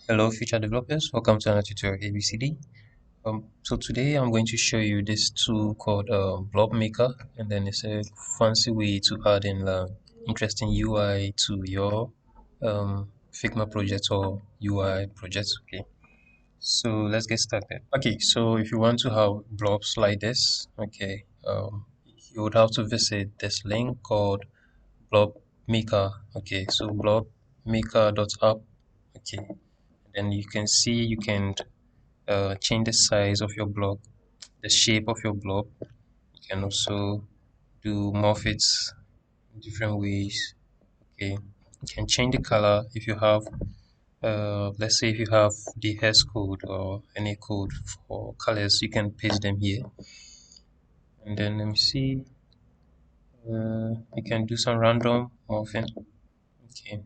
Hello, future developers. Welcome to another tutorial ABCD. So today I'm going to show you this tool called Blob Maker, and then it's a fancy way to add in interesting UI to your Figma project or UI projects. Okay, so let's get started. Okay, so if you want to have blobs like this, okay, you would have to visit this link called Blob Maker. Okay, so blobmaker.app. Okay, then you can see you can change the size of your block, the shape of your block. You can also do morph it in different ways. Okay, you can change the color if you have, let's say if you have the hex code or any code for colors, you can paste them here. And then let me see, you can do some random morphing. Okay,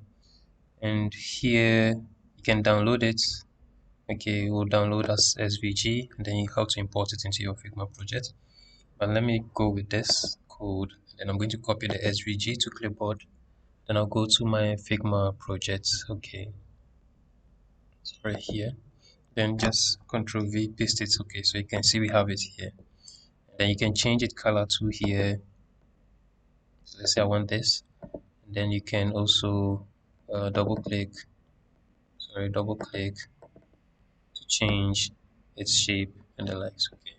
and here you can download it. Okay, we'll download as SVG, and then you have to import it into your Figma project. But let me go with this code. Then I'm going to copy the SVG to clipboard. Then I'll go to my Figma project. Okay, it's right here. Then just Control V, paste it. Okay, so you can see we have it here. Then you can change it color to here. So let's say I want this. And then you can also double click to change its shape and the likes. Okay,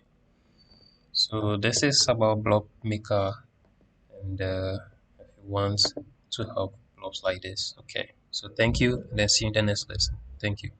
so this is about blob maker, and if you want to help blobs like this. Okay, so thank you, and then see you in the next lesson. Thank you.